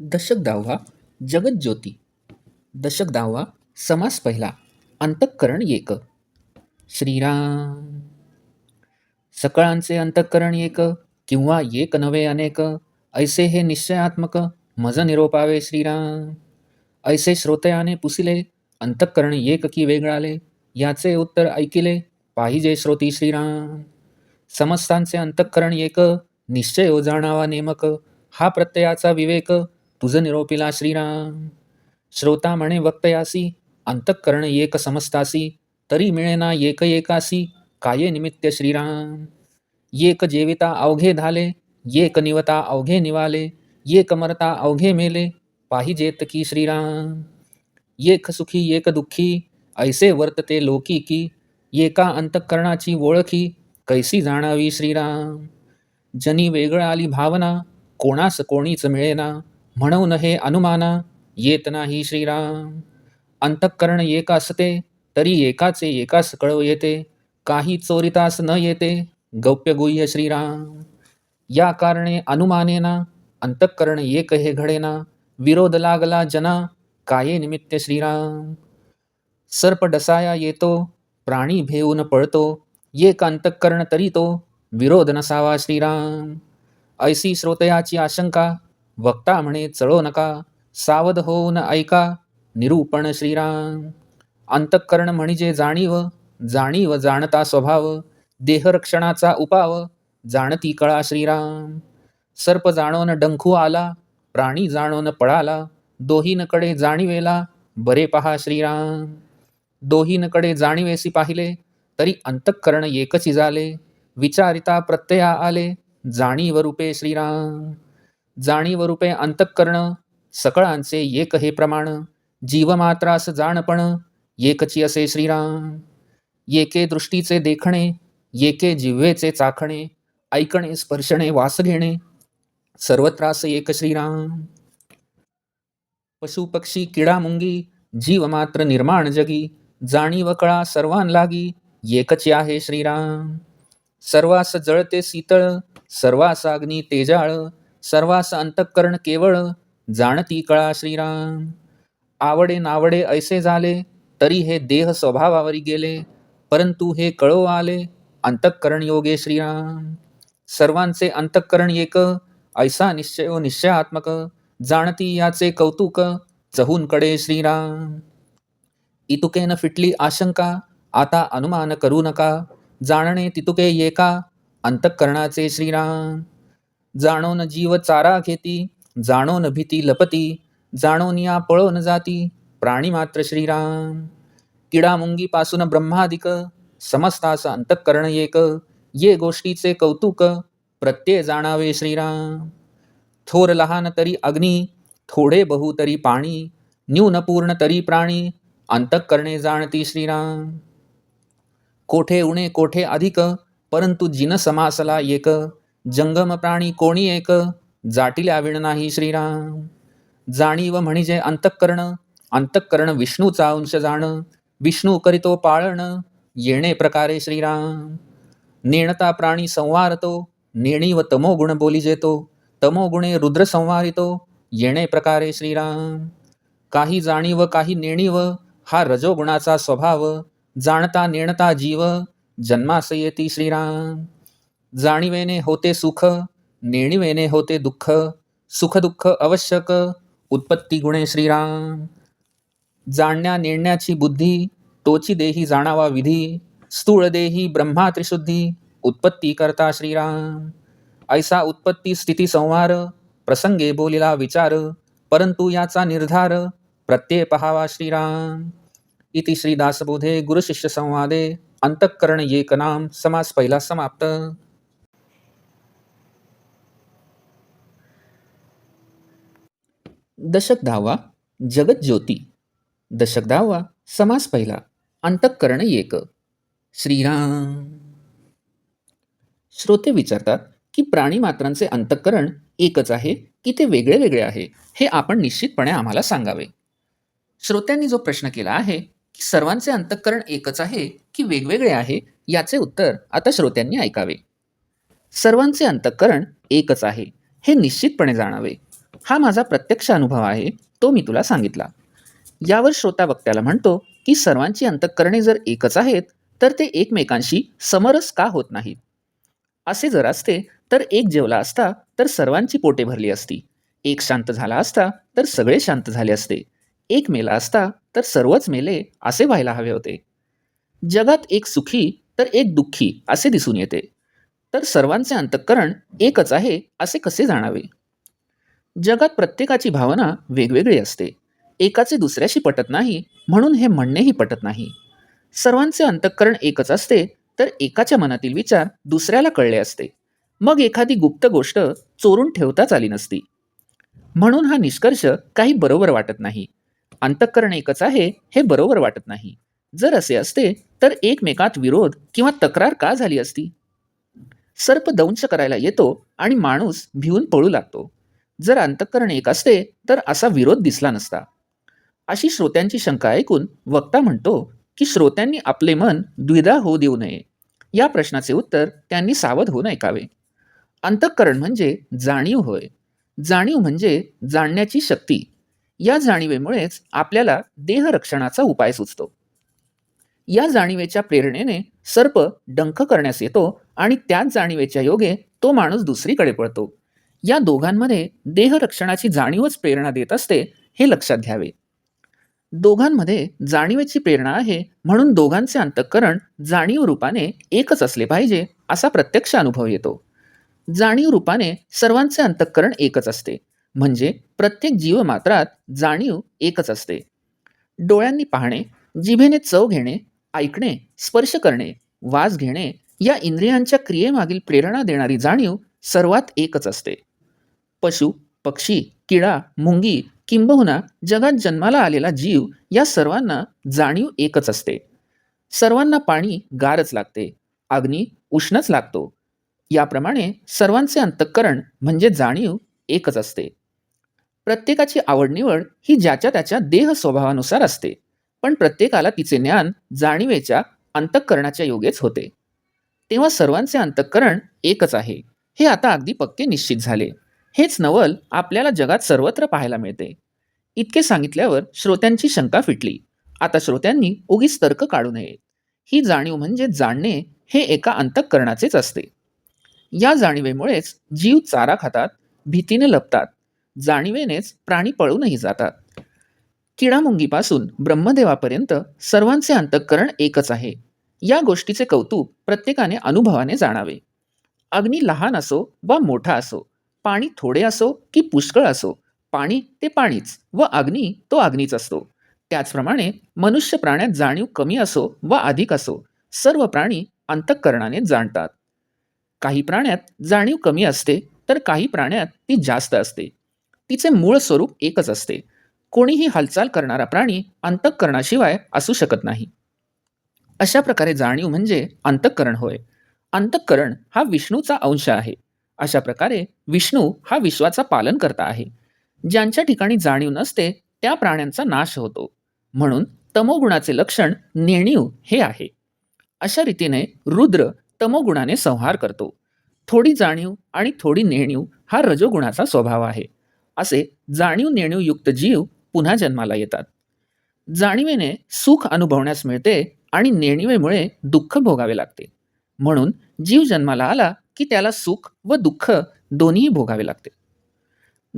दशक 10वा जगज्योती. दशक 10वा समास पहिला. अंतःकरण एक. श्रीराम. सकळांचे अंतःकरण एक, किंवा एक नव्हे अनेक, ऐसे हे निश्चयात्मक मज निरोपावे श्रीराम. ऐसे श्रोतयाने पुसिले, अंतःकरण एक की वेगळाले, याचे उत्तर ऐकिले पाहिजे श्रोती श्रीराम. समस्तांचे अंतःकरण एक, निश्चय जाणावा नेमक, हा प्रत्ययाचा विवेक तुझ निरोपिला श्रीराम. श्रोता म्हणे वक्तयासी, अंतःकरण एक समस्तासी, तरी मिळेना एक एकासी, काये निमित्त श्रीराम. एक जेविता अवघे धाले, एक निवता अवघे निवाले, एक मरता अवघे मेले, पाहिजेत की श्रीराम. एक सुखी एक दुःखी, ऐसे वर्तते लोकी की, एका अंतःकरणाची ओळखी कैसी जाणावी श्रीराम. जनी वेगळ आली भावना, कोणास कोणीच मिळेना, म्हणून हे अनुमाना येत नाही श्रीराम. अंतःकरण एक असते, तरी एकाचे एकास कळव येते, काही चोरितास न येते गौप्य गुह्य श्रीराम. या कारणे अनुमानेना, अंतःकरण एक हे घडेना, विरोध लागला जना, काये निमित्त श्रीराम. सर्प डसाया येतो, प्राणी भेऊन पळतो, एक अंतःकरण तरी तो, विरोध नसावा श्रीराम. ऐसी श्रोतयाची आशंका, वक्ता म्हणे चळो नका, सावध होऊन ऐका निरूपण श्रीराम. अंतःकरण म्हणजे जाणीव, जाणीव जाणता स्वभाव, देहरक्षणाचा उपाव, जाणती कळा श्रीराम. सर्प जाणोन डंखू आला, प्राणी जाणोन पळाला, दोहींकडे जाणीवेला बरे पहा श्रीराम. दोहींकडे जाणीवेसी पाहिले, तरी अंतःकरण एकची झाले, विचारिता प्रत्यया आले, जाणीव रूपे श्रीराम. जाणीव रूपे अंतःकरण, सकळांचे एक हे प्रमाण, जीवमात्रास जाणपण एकची असे श्रीराम. एके दृष्टीचे देखणे, एके जिव्हेचे चाखणे, ऐकणे स्पर्शणे वास घेणे, सर्वत्रास एक श्रीराम. पशु पक्षी किडा मुंगी, जीव मात्र निर्माण जगी, जाणीव कळा सर्वांलागी, एकची आहे श्रीराम. सर्वास जळते शीतळ, सर्वास अग्नी तेजाळ, सर्वास अंतःकरण केवळ, जाणती कळा श्रीराम. आवडे नावडे ऐसे झाले, तरी हे देह स्वभावावरी गेले, परंतु हे कळो आले अंतःकरण योगे श्रीराम. सर्वांचे अंतःकरण एक, ऐसा निश्चयो निश्चयात्मक, जाणती याचे कौतुक चहूंकडे श्रीराम. इतुकेन फिटली आशंका, आता अनुमान करू नका, जाणणे तितुके एका अंतःकरणाचे श्रीराम. जाणोन जीव चारा घेती, जाणोन भीती लपती, जाणोन या पळोन जाती, प्राणी मात्र श्रीराम. किडा मुंगी पासून ब्रह्मादिक, समस्तास अंतःकरण एक, ये गोष्टीचे कौतुक प्रत्यय जाणावे श्रीराम. थोर लहान तरी अग्नी, थोडे बहु तरी पाणी, न्यून पूर्ण तरी प्राणी, अंतःकरणे जाणती श्रीराम. कोठे उणे कोठे अधिक, परंतु जिन समासला एक, जंगम प्राणी कोणी एक, जाटिल्या विण नाही श्रीराम. जाणीव म्हणजे अंतःकरण, अंतःकरण विष्णूचा अंश जाण, विष्णू करीतो पाळण, येणे प्रकारे श्रीराम. नेणता प्राणी संवारतो, नेणीव तमोगुण बोली जेतो, तमोगुणे रुद्र संवारितो, येणे प्रकारे श्रीराम. काही जाणीव काही नेणीव, हा रजोगुणाचा स्वभाव, जाणता नेणता जीव, जन्मास येती श्रीराम. जाणीवेने होते सुख, नेणीवेने होते दुःख, सुख दुःख आवश्यक उत्पत्ती गुणे श्रीराम. जाणण्या नेणण्याची बुद्धी, तोची देही जाणावा विधी, स्थूळ देही ब्रह्मा त्रिशुद्धी, उत्पत्ती करता श्रीराम. ऐसा उत्पत्ती स्थिती संहार, प्रसंगे बोलिला विचार, परंतु याचा निर्धार प्रत्यय पहावा श्रीराम. इति श्री दासबोधे गुरुशिष्य संवादे अंतःकरण एक नाम समास पहिला समाप्त. दशक 10वा जगज्योती. दशक 10वा समास पहिला. अंतःकरण एक. श्रीराम. श्रोते विचारतात की प्राणी मात्रांचे अंतःकरण एकच आहे की ते वेगळे वेगळे आहे, हे आपण निश्चितपणे आम्हाला सांगावे. श्रोत्यांनी जो प्रश्न केला आहे की सर्वांचे अंतःकरण एकच आहे की वेगवेगळे आहे, याचे उत्तर आता श्रोत्यांनी ऐकावे. सर्वांचे अंतःकरण एकच आहे हे निश्चितपणे जाणावे. हा माझा प्रत्यक्ष अनुभव आहे, तो मी तुला सांगितला. यावर श्रोता वक्त्याला म्हणतो, की सर्वांची अंतःकरणे जर एकच आहेत, तर ते एकमेकांशी समरस का होत नाहीत? असे जर असते, तर एक जेवला असता, तर सर्वांची पोटे भरली असती. एक शांत झाला असता, तर सगळे शांत झाले असते. एक मेला असता, तर सर्वच मेले असे व्हायला हवे होते. जगात एक सुखी, तर एक दुःखी असे दिसून येते. तर सर्वांचे अंतःकरण एकच आहे, असे कसे जाणावे? जगात प्रत्येकाची भावना वेगवेगळी असते. एकाचे दुसऱ्याशी पटत नाही, म्हणून हे म्हणणेही पटत नाही. सर्वांचे अंतःकरण एकच असते, तर एकाच्या मनातील विचार दुसऱ्याला कळले असते. मग एखादी गुप्त गोष्ट चोरून ठेवताच आली नसती. म्हणून हा निष्कर्ष काही बरोबर वाटत नाही. अंतःकरण एकच आहे, हे बरोबर वाटत नाही. जर असे असते, तर एकमेकात विरोध किंवा तक्रार का झाली असती? सर्प दंश करायला येतो आणि माणूस भिवून पळू लागतो. जर अंतःकरण एक असते, तर असा विरोध दिसला नसता. अशी श्रोत्यांची शंका ऐकून वक्ता म्हणतो, की श्रोत्यांनी आपले मन द्विधा होऊ देऊ नये. या प्रश्नाचे उत्तर त्यांनी सावध होऊन ऐकावे. अंतःकरण म्हणजे जाणीव होय. जाणीव म्हणजे जाणण्याची शक्ती. या जाणीवेमुळेच आपल्याला देहरक्षणाचा उपाय सुचतो. या जाणीवेच्या प्रेरणेने सर्प डंख करण्यास येतो आणि त्याच जाणीवेच्या योगे तो माणूस दुसरीकडे पळतो. या दोघांमध्ये देहरक्षणाची जाणीवच प्रेरणा देत असते, हे लक्षात घ्यावे. दोघांमध्ये जाणीवेची प्रेरणा आहे, म्हणून दोघांचे अंतःकरण जाणीव रूपाने एकच असले पाहिजे, असा प्रत्यक्ष अनुभव येतो. जाणीव रूपाने सर्वांचे अंतःकरण एकच असते, म्हणजे प्रत्येक जीवमात्रात जाणीव एकच असते. डोळ्यांनी पाहणे, जिभेने चव घेणे, ऐकणे, स्पर्श करणे, वास घेणे या इंद्रियांच्या क्रियेमागील प्रेरणा देणारी जाणीव सर्वात एकच असते. पशु, पक्षी, किडा, मुंगी किंबहुना जगात जन्माला आलेला जीव या सर्वांना जाणीव एकच असते. सर्वांना पाणी गारच लागते, अग्नी उष्णच लागतो. याप्रमाणे सर्वांचे अंतःकरण म्हणजे जाणीव एकच असते. प्रत्येकाची आवड-निवड ही ज्याच्या त्याच्या देह स्वभावानुसार असते, पण प्रत्येकाला तिचे ज्ञान जाणीवेच्या अंतःकरणाच्या योगेच होते. तेव्हा सर्वांचे अंतःकरण एकच आहे, हे आता अगदी पक्के निश्चित झाले. हेच नवल आपल्याला जगात सर्वत्र पाहायला मिळते. इतके सांगितल्यावर श्रोत्यांची शंका फिटली. आता श्रोत्यांनी उगीच तर्क काढू नये. ही जाणीव म्हणजे जाणणे हे एका अंतःकरणाचेच असते. या जाणीवेमुळेच जीव चारा खातात, भीतीने लपतात. जाणीवेनेच प्राणी पळूनही जातात. किडामुंगीपासून ब्रह्मदेवापर्यंत सर्वांचे अंतःकरण एकच आहे. या गोष्टीचे कौतुक प्रत्येकाने अनुभवाने जाणावे. अग्नी लहान असो वा मोठा असो, पाणी थोडे असो की पुष्कळ असो, पाणी ते पाणीच व अग्नी तो अग्नीच असतो. त्याचप्रमाणे मनुष्य प्राण्यात जाणीव कमी असो वा अधिक असो, सर्व प्राणी अंतःकरणाने जाणतात. काही प्राण्यात जाणीव कमी असते, तर काही प्राण्यात ती जास्त असते. तिचे मूळ स्वरूप एकच असते. कोणीही हालचाल करणारा प्राणी अंतःकरणाशिवाय असू शकत नाही. अशा प्रकारे जाणीव म्हणजे अंतःकरण होय. अंतःकरण हा विष्णूचा अंश आहे. अशा प्रकारे विष्णू हा विश्वाचा पालन करता आहे. ज्यांच्या ठिकाणी जाणीव नसते, त्या प्राण्यांचा नाश होतो. म्हणून तमोगुणाचे लक्षण नेणीव हे आहे. अशा रीतीने रुद्र तमोगुणाने संहार करतो. थोडी जाणीव आणि थोडी नेणीव हा रजोगुणाचा स्वभाव आहे. असे जाणीव नेणीवयुक्त जीव पुन्हा जन्माला येतात. जाणीवेने सुख अनुभवण्यास मिळते आणि नेणीवेमुळे दुःख भोगावे लागते. म्हणून जीव जन्माला आला की त्याला सुख व दुःख दोन्ही भोगावे लागते.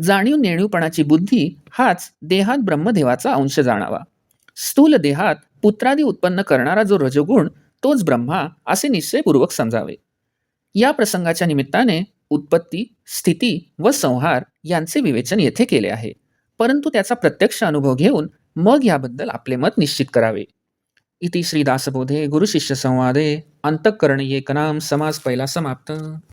जाणीव नेणीवपणाची बुद्धी हाच देहात ब्रह्मदेवाचा अंश जाणावा. स्थूल देहात पुत्रादी उत्पन्न करणारा जो रजोगुण तोच ब्रह्मा असे निश्चयपूर्वक समजावे. या प्रसंगाच्या निमित्ताने उत्पत्ती, स्थिती व संहार यांचे विवेचन येथे केले आहे. परंतु त्याचा प्रत्यक्ष अनुभव घेऊन मग याबद्दल आपले मत निश्चित करावे. इति श्री दासबोधे गुरुशिष्य संवादे अंतःकरण एकनाम समास पहिला समाप्त.